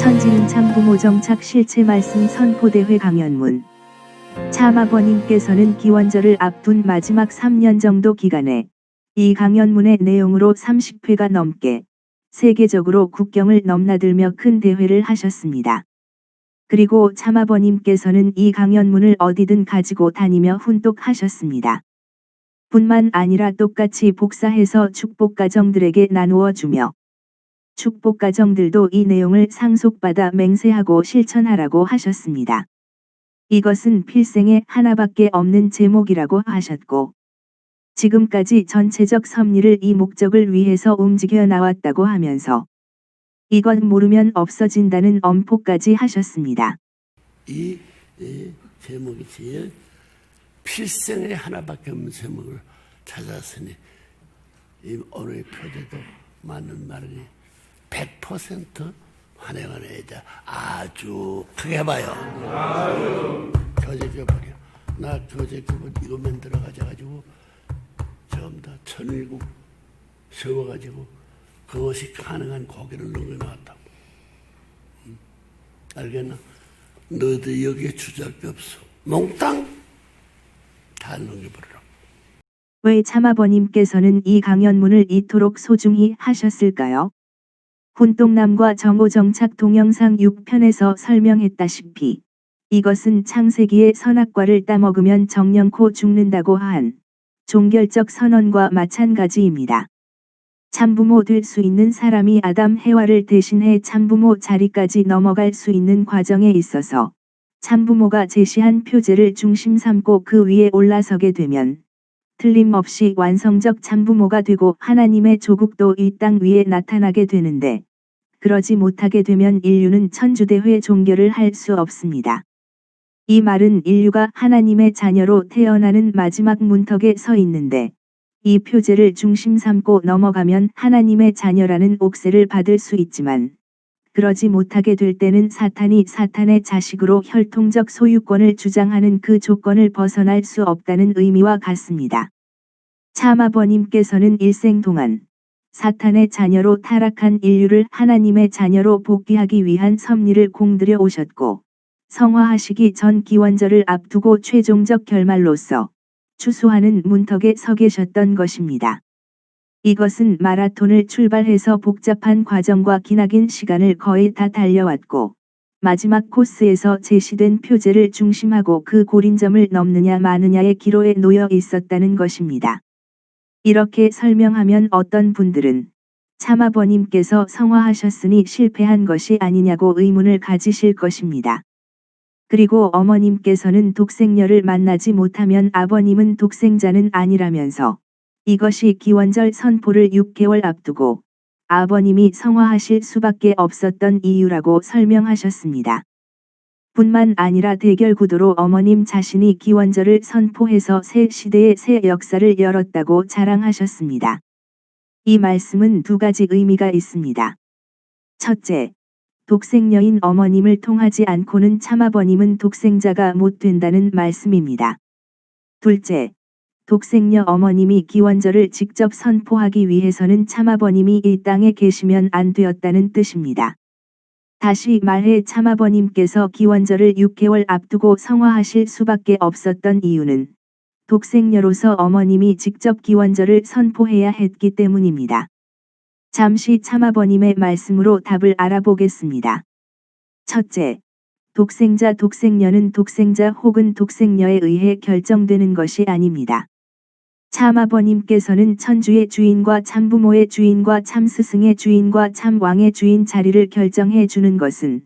천지는 참부모 정착 실체 말씀 선포대회 강연문. 참아버님께서는 기원절을 앞둔 마지막 3년 정도 기간에 이 강연문의 내용으로 30회가 넘게 세계적으로 국경을 넘나들며 큰 대회를 하셨습니다. 그리고 참아버님께서는 이 강연문을 어디든 가지고 다니며 훈독하셨습니다. 뿐만 아니라 똑같이 복사해서 축복가정들에게 나누어 주며 축복가정들도 이 내용을 상속받아 맹세하고 실천하라고 하셨습니다. 이것은 필생에 하나밖에 없는 제목이라고 하셨고, 지금까지 전체적 섭리를 이 목적을 위해서 움직여 나왔다고 하면서 이것 모르면 없어진다는 엄포까지 하셨습니다. 이 제목이 제일 필생에 하나밖에 없는 제목을 찾았으니 이 오늘의 표제도 맞는 말이니 100% 환영하는 애자. 아주 크게 해봐요. 교재교본이요. 나 교재교본 이거 만들어 가지고 전부 다 천일국 세워가지고 그것이 가능한 고기를 넘겨놨다고. 알겠나? 너도 여기에 주저할 게 없어. 몽땅 다 넘겨버리라. 왜 참아버님께서는 이 강연문을 이토록 소중히 하셨을까요? 훈독남과 정오정착 동영상 6편에서 설명했다시피 이것은 창세기의 선악과를 따먹으면 정령코 죽는다고 한 종결적 선언과 마찬가지입니다. 참부모 될 수 있는 사람이 아담 해와를 대신해 참부모 자리까지 넘어갈 수 있는 과정에 있어서 참부모가 제시한 표제를 중심 삼고 그 위에 올라서게 되면 틀림없이 완성적 참부모가 되고 하나님의 조국도 이 땅 위에 나타나게 되는데, 그러지 못하게 되면 인류는 천주대회 종결을 할 수 없습니다. 이 말은 인류가 하나님의 자녀로 태어나는 마지막 문턱에 서 있는데, 이 표제를 중심 삼고 넘어가면 하나님의 자녀라는 옥세를 받을 수 있지만, 그러지 못하게 될 때는 사탄이 사탄의 자식으로 혈통적 소유권을 주장하는 그 조건을 벗어날 수 없다는 의미와 같습니다. 참아버님께서는 일생 동안 사탄의 자녀로 타락한 인류를 하나님의 자녀로 복귀하기 위한 섭리를 공들여 오셨고, 성화하시기 전 기원절을 앞두고 최종적 결말로서 추수하는 문턱에 서 계셨던 것입니다. 이것은 마라톤을 출발해서 복잡한 과정과 기나긴 시간을 거의 다 달려왔고, 마지막 코스에서 제시된 표제를 중심하고 그 고린점을 넘느냐 마느냐의 기로에 놓여 있었다는 것입니다. 이렇게 설명하면 어떤 분들은 참아버님께서 성화하셨으니 실패한 것이 아니냐고 의문을 가지실 것입니다. 그리고 어머님께서는 독생녀를 만나지 못하면 아버님은 독생자는 아니라면서 이것이 기원절 선포를 6개월 앞두고 아버님이 성화하실 수밖에 없었던 이유라고 설명하셨습니다. 뿐만 아니라 대결 구도로 어머님 자신이 기원절을 선포해서 새 시대의 새 역사를 열었다고 자랑하셨습니다. 이 말씀은 두 가지 의미가 있습니다. 첫째, 독생녀인 어머님을 통하지 않고는 참아버님은 독생자가 못 된다는 말씀입니다. 둘째, 독생녀 어머님이 기원절을 직접 선포하기 위해서는 참아버님이 이 땅에 계시면 안 되었다는 뜻입니다. 다시 말해 참아버님께서 기원절을 6개월 앞두고 성화하실 수밖에 없었던 이유는 독생녀로서 어머님이 직접 기원절을 선포해야 했기 때문입니다. 잠시 참아버님의 말씀으로 답을 알아보겠습니다. 첫째, 독생녀는 독생자 혹은 독생녀에 의해 결정되는 것이 아닙니다. 참아버님께서는 천주의 주인과 참부모의 주인과 참스승의 주인과 참왕의 주인 자리를 결정해 주는 것은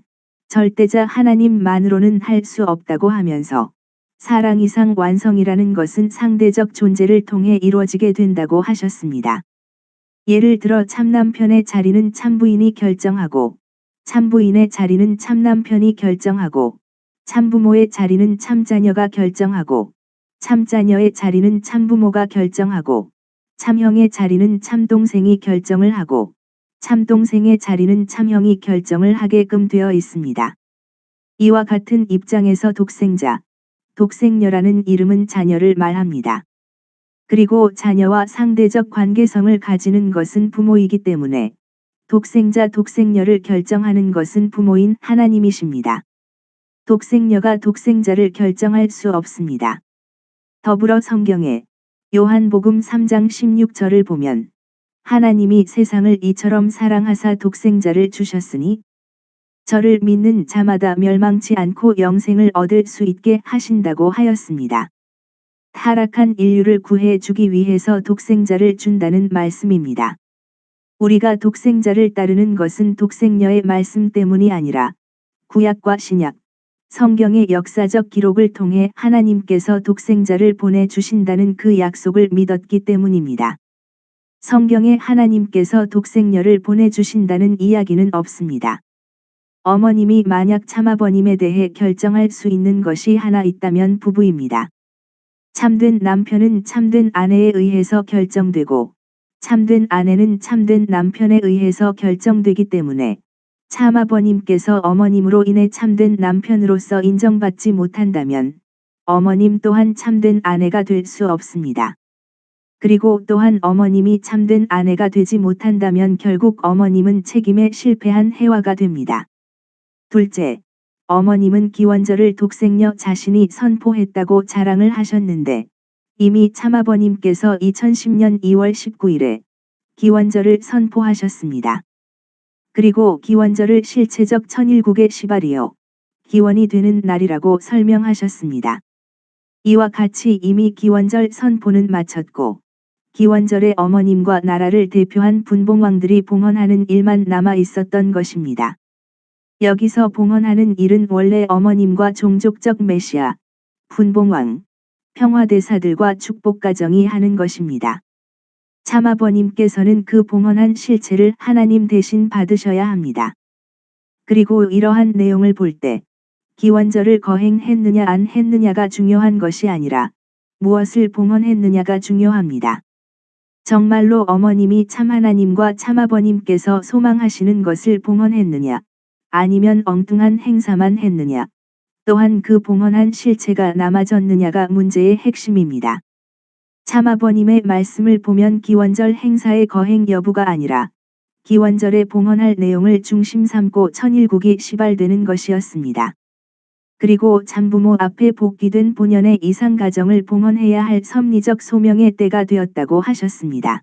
절대자 하나님만으로는 할 수 없다고 하면서 사랑 이상 완성이라는 것은 상대적 존재를 통해 이루어지게 된다고 하셨습니다. 예를 들어 참남편의 자리는 참부인이 결정하고, 참부인의 자리는 참남편이 결정하고, 참부모의 자리는 참자녀가 결정하고, 참자녀의 자리는 참부모가 결정하고, 참형의 자리는 참동생이 결정을 하고, 참동생의 자리는 참형이 결정을 하게끔 되어 있습니다. 이와 같은 입장에서 독생자, 독생녀라는 이름은 자녀를 말합니다. 그리고 자녀와 상대적 관계성을 가지는 것은 부모이기 때문에 독생자 독생녀를 결정하는 것은 부모인 하나님이십니다. 독생녀가 독생자를 결정할 수 없습니다. 더불어 성경에 요한복음 3장 16절을 보면 하나님이 세상을 이처럼 사랑하사 독생자를 주셨으니 저를 믿는 자마다 멸망치 않고 영생을 얻을 수 있게 하신다고 하였습니다. 타락한 인류를 구해 주기 위해서 독생자를 준다는 말씀입니다. 우리가 독생자를 따르는 것은 독생녀의 말씀 때문이 아니라 구약과 신약, 성경의 역사적 기록을 통해 하나님께서 독생자를 보내주신다는 그 약속을 믿었기 때문입니다. 성경에 하나님께서 독생녀를 보내주신다는 이야기는 없습니다. 어머님이 만약 참아버님에 대해 결정할 수 있는 것이 하나 있다면 부부입니다. 참된 남편은 참된 아내에 의해서 결정되고 참된 아내는 참된 남편에 의해서 결정되기 때문에 참아버님께서 어머님으로 인해 참된 남편으로서 인정받지 못한다면 어머님 또한 참된 아내가 될 수 없습니다. 그리고 또한 어머님이 참된 아내가 되지 못한다면 결국 어머님은 책임에 실패한 해와가 됩니다. 둘째, 어머님은 기원절을 독생녀 자신이 선포했다고 자랑을 하셨는데 이미 참아버님께서 2010년 2월 19일에 기원절을 선포하셨습니다. 그리고 기원절을 실체적 천일국의 시발이요 기원이 되는 날이라고 설명하셨습니다. 이와 같이 이미 기원절 선포는 마쳤고 기원절에 어머님과 나라를 대표한 분봉왕들이 봉헌하는 일만 남아 있었던 것입니다. 여기서 봉헌하는 일은 원래 어머님과 종족적 메시아, 분봉왕, 평화대사들과 축복가정이 하는 것입니다. 참아버님께서는 그 봉헌한 실체를 하나님 대신 받으셔야 합니다. 그리고 이러한 내용을 볼 때 기원절을 거행했느냐 안 했느냐가 중요한 것이 아니라 무엇을 봉헌했느냐가 중요합니다. 정말로 어머님이 참 하나님과 참아버님께서 소망하시는 것을 봉헌했느냐, 아니면 엉뚱한 행사만 했느냐, 또한 그 봉헌한 실체가 남아졌느냐가 문제의 핵심입니다. 참아버님의 말씀을 보면 기원절 행사의 거행 여부가 아니라 기원절에 봉헌할 내용을 중심 삼고 천일국이 시발되는 것이었습니다. 그리고 참부모 앞에 복귀된 본연의 이상가정을 봉헌해야 할 섭리적 소명의 때가 되었다고 하셨습니다.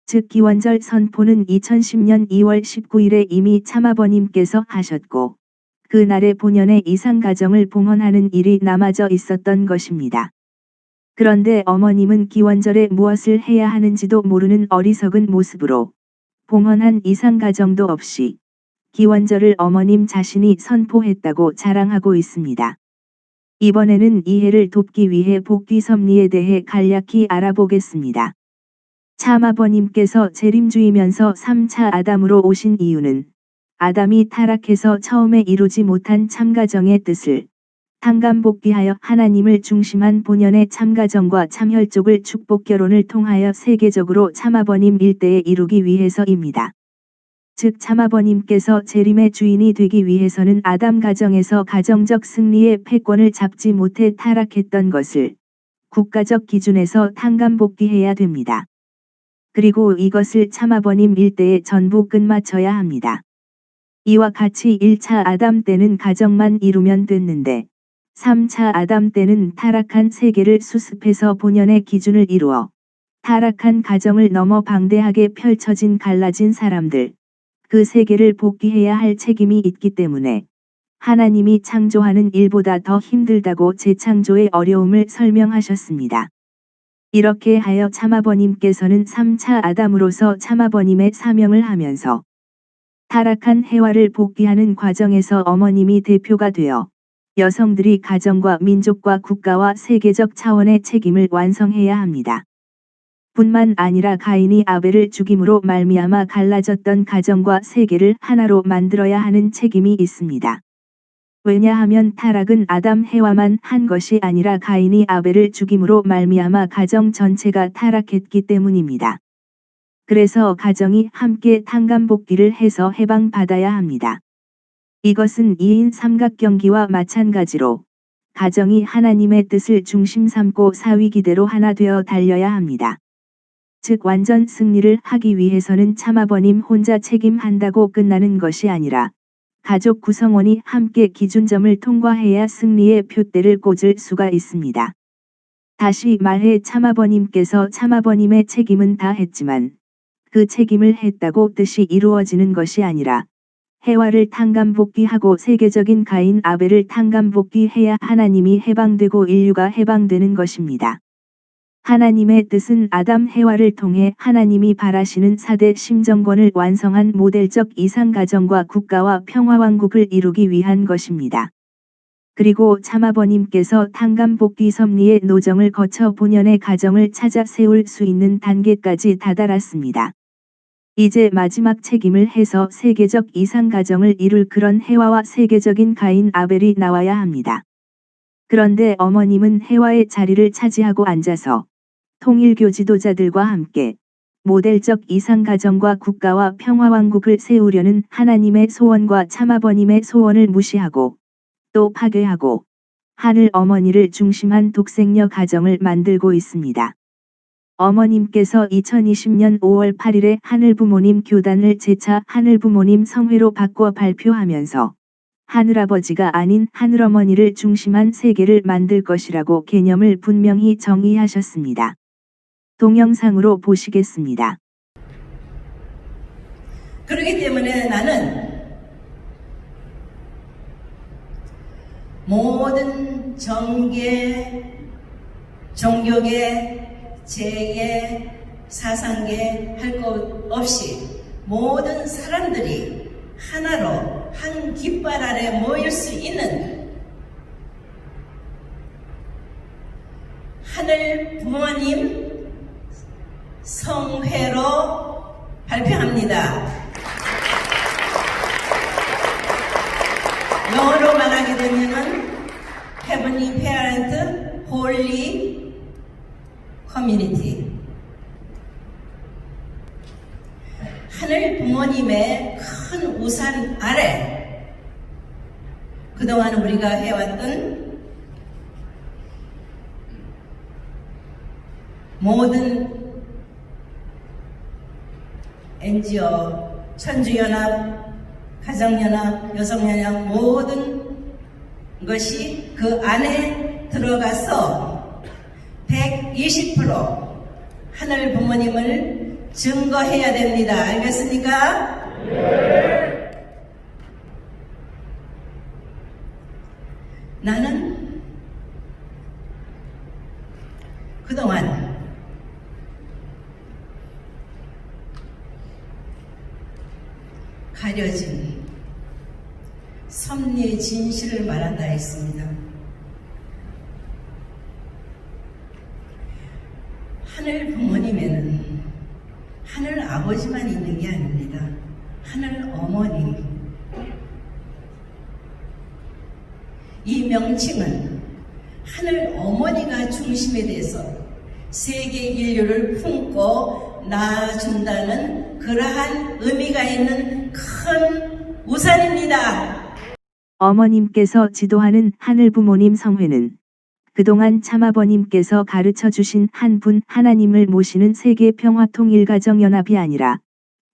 즉 기원절 선포는 2010년 2월 19일에 이미 참아버님께서 하셨고 그날의 본연의 이상가정을 봉헌하는 일이 남아져 있었던 것입니다. 그런데 어머님은 기원절에 무엇을 해야 하는지도 모르는 어리석은 모습으로 봉헌한 이상가정도 없이 기원절을 어머님 자신이 선포했다고 자랑하고 있습니다. 이번에는 이해를 돕기 위해 복귀 섭리에 대해 간략히 알아보겠습니다. 참아버님께서 재림주이면서 3차 아담으로 오신 이유는 아담이 타락해서 처음에 이루지 못한 참가정의 뜻을 탕감복귀하여 하나님을 중심한 본연의 참가정과 참혈족을 축복결혼을 통하여 세계적으로 참아버님 일대에 이루기 위해서입니다. 즉 참아버님께서 재림의 주인이 되기 위해서는 아담 가정에서 가정적 승리의 패권을 잡지 못해 타락했던 것을 국가적 기준에서 탕감복귀해야 됩니다. 그리고 이것을 참아버님 일대에 전부 끝마쳐야 합니다. 이와 같이 1차 아담 때는 가정만 이루면 됐는데 3차 아담 때는 타락한 세계를 수습해서 본연의 기준을 이루어 타락한 가정을 넘어 방대하게 펼쳐진 갈라진 사람들, 그 세계를 복귀해야 할 책임이 있기 때문에 하나님이 창조하는 일보다 더 힘들다고 재창조의 어려움을 설명하셨습니다. 이렇게 하여 참아버님께서는 3차 아담으로서 참아버님의 사명을 하면서 타락한 해와를 복귀하는 과정에서 어머님이 대표가 되어 여성들이 가정과 민족과 국가와 세계적 차원의 책임을 완성해야 합니다. 뿐만 아니라 가인이 아벨을 죽임으로 말미암아 갈라졌던 가정과 세계를 하나로 만들어야 하는 책임이 있습니다. 왜냐하면 타락은 아담 해와만 한 것이 아니라 가인이 아벨을 죽임으로 말미암아 가정 전체가 타락했기 때문입니다. 그래서 가정이 함께 탕감복귀를 해서 해방받아야 합니다. 이것은 2인 삼각경기와 마찬가지로 가정이 하나님의 뜻을 중심 삼고 사위기대로 하나 되어 달려야 합니다. 즉 완전 승리를 하기 위해서는 참아버님 혼자 책임한다고 끝나는 것이 아니라 가족 구성원이 함께 기준점을 통과해야 승리의 표대를 꽂을 수가 있습니다. 다시 말해 참아버님께서 참아버님의 책임은 다 했지만 그 책임을 했다고 뜻이 이루어지는 것이 아니라 해와를 탕감복귀하고 세계적인 가인 아벨을 탕감복귀해야 하나님이 해방되고 인류가 해방되는 것입니다. 하나님의 뜻은 아담 해와를 통해 하나님이 바라시는 4대 심정권을 완성한 모델적 이상가정과 국가와 평화왕국을 이루기 위한 것입니다. 그리고 참아버님께서 탕감복귀 섭리의 노정을 거쳐 본연의 가정을 찾아 세울 수 있는 단계까지 다다랐습니다. 이제 마지막 책임을 해서 세계적 이상가정을 이룰 그런 해와와 세계적인 가인 아벨이 나와야 합니다. 그런데 어머님은 해와의 자리를 차지하고 앉아서 통일교 지도자들과 함께 모델적 이상가정과 국가와 평화왕국을 세우려는 하나님의 소원과 참아버님의 소원을 무시하고 또 파괴하고 하늘 어머니를 중심한 독생녀 가정을 만들고 있습니다. 어머님께서 2020년 5월 8일에 하늘부모님 교단을 재차 하늘부모님 성회로 바꿔 발표하면서 하늘아버지가 아닌 하늘어머니를 중심한 세계를 만들 것이라고 개념을 분명히 정의하셨습니다. 동영상으로 보시겠습니다. 그렇기 때문에 나는 모든 정계, 종교계, 재계, 사상계 할 것 없이 모든 사람들이 하나로 한 깃발 아래 모일 수 있는 하늘 부모님 성회로 발표합니다. 영어로 말하게 되면은 Heavenly Parent Holy Community. 하늘 부모님의 큰 우산 아래 그동안 우리가 해왔던 모든 NGO, 천주연합, 가정연합, 여성연합 모든 것이 그 안에 들어가서 120% 하늘 부모님을 증거해야 됩니다. 알겠습니까? 네. 나는 그동안 가려진 섭리의 진실을 말한다 했습니다. 하늘 부모님에는 하늘 아버지만 있는 게 아닙니다. 하늘 어머니. 이 명칭은 하늘 어머니가 중심에 대해서 세계 인류를 품고 낳아준다는 그러한 의미가 있는 큰 우산입니다. 어머님께서 지도하는 하늘부모님 성회는 그동안 참아버님께서 가르쳐 주신 한 분 하나님을 모시는 세계 평화통일가정연합이 아니라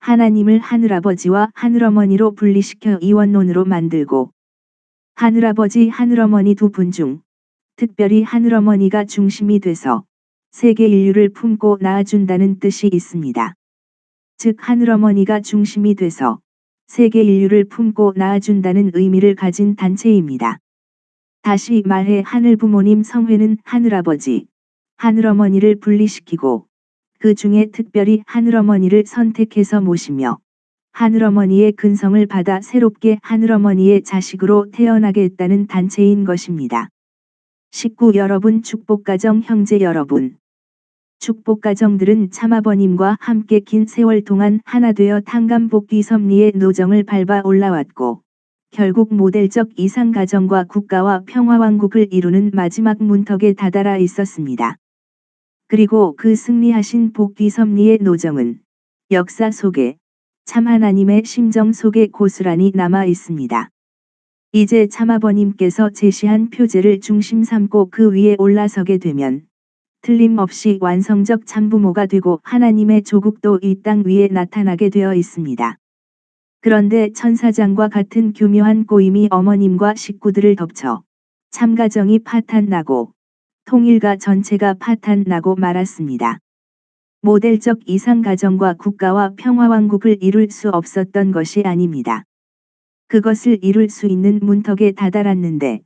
하나님을 하늘아버지와 하늘어머니로 분리시켜 이원론으로 만들고 하늘아버지 하늘어머니 두 분 중 특별히 하늘어머니가 중심이 돼서 세계 인류를 품고 낳아준다는 뜻이 있습니다. 즉 하늘어머니가 중심이 돼서 세계 인류를 품고 낳아준다는 의미를 가진 단체입니다. 다시 말해 하늘부모님 성회는 하늘아버지, 하늘어머니를 분리시키고 그 중에 특별히 하늘어머니를 선택해서 모시며 하늘어머니의 근성을 받아 새롭게 하늘어머니의 자식으로 태어나게 했다는 단체인 것입니다. 식구 여러분, 축복가정 형제 여러분. 축복가정들은 참아버님과 함께 긴 세월 동안 하나 되어 탕감복귀 섭리의 노정을 밟아 올라왔고 결국 모델적 이상가정과 국가와 평화왕국을 이루는 마지막 문턱에 다다라 있었습니다. 그리고 그 승리하신 복귀 섭리의 노정은 역사 속에 참 하나님의 심정 속에 고스란히 남아 있습니다. 이제 참아버님께서 제시한 표제를 중심 삼고 그 위에 올라서게 되면 틀림없이 완성적 참부모가 되고 하나님의 조국도 이 땅 위에 나타나게 되어 있습니다. 그런데 천사장과 같은 교묘한 꼬임이 어머님과 식구들을 덮쳐 참가정이 파탄나고 통일가 전체가 파탄나고 말았습니다. 모델적 이상가정과 국가와 평화왕국을 이룰 수 없었던 것이 아닙니다. 그것을 이룰 수 있는 문턱에 다다랐는데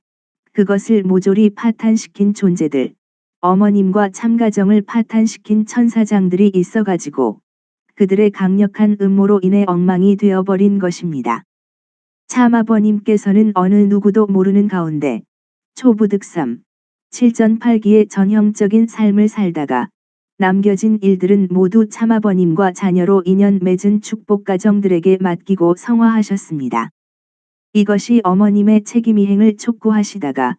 그것을 모조리 파탄시킨 존재들, 어머님과 참가정을 파탄시킨 천사장들이 있어가지고 그들의 강력한 음모로 인해 엉망이 되어버린 것입니다. 참아버님께서는 어느 누구도 모르는 가운데 초부득삼, 7전8기의 전형적인 삶을 살다가 남겨진 일들은 모두 참아버님과 자녀로 인연 맺은 축복가정들에게 맡기고 성화하셨습니다. 이것이 어머님의 책임이행을 촉구하시다가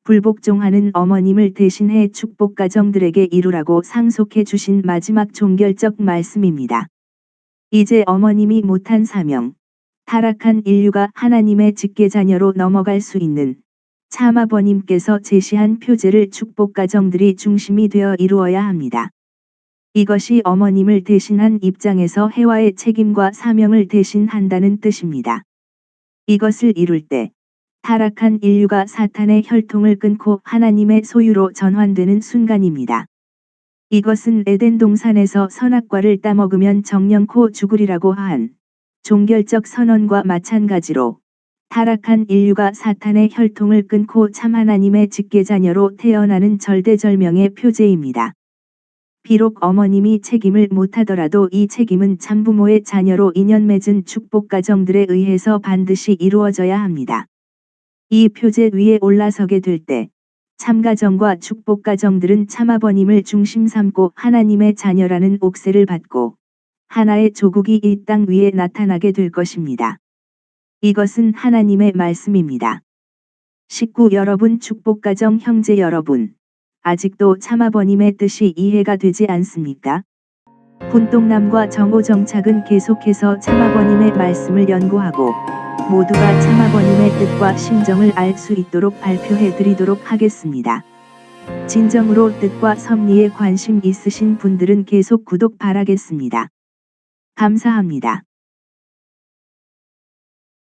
불복종하는 어머님을 대신해 축복가정들에게 이루라고 상속해 주신 마지막 종결적 말씀입니다. 이제 어머님이 못한 사명, 타락한 인류가 하나님의 직계자녀로 넘어갈 수 있는 참아버님께서 제시한 표제를 축복가정들이 중심이 되어 이루어야 합니다. 이것이 어머님을 대신한 입장에서 해와의 책임과 사명을 대신한다는 뜻입니다. 이것을 이룰 때 타락한 인류가 사탄의 혈통을 끊고 하나님의 소유로 전환되는 순간입니다. 이것은 에덴 동산에서 선악과를 따먹으면 정령코 죽으리라고 한 종결적 선언과 마찬가지로 타락한 인류가 사탄의 혈통을 끊고 참 하나님의 직계자녀로 태어나는 절대절명의 표제입니다. 비록 어머님이 책임을 못하더라도 이 책임은 참부모의 자녀로 인연 맺은 축복가정들에 의해서 반드시 이루어져야 합니다. 이 표제 위에 올라서게 될 때 참가정과 축복가정들은 참아버님을 중심 삼고 하나님의 자녀라는 옥세를 받고 하나의 조국이 이 땅 위에 나타나게 될 것입니다. 이것은 하나님의 말씀입니다. 식구 여러분, 축복가정 형제 여러분, 아직도 참아버님의 뜻이 이해가 되지 않습니까? 분동남과 정오정착은 계속해서 참아버님의 말씀을 연구하고 모두가 참아버님의 뜻과 심정을 알 수 있도록 발표해 드리도록 하겠습니다. 진정으로 뜻과 섭리에 관심 있으신 분들은 계속 구독 바라겠습니다. 감사합니다.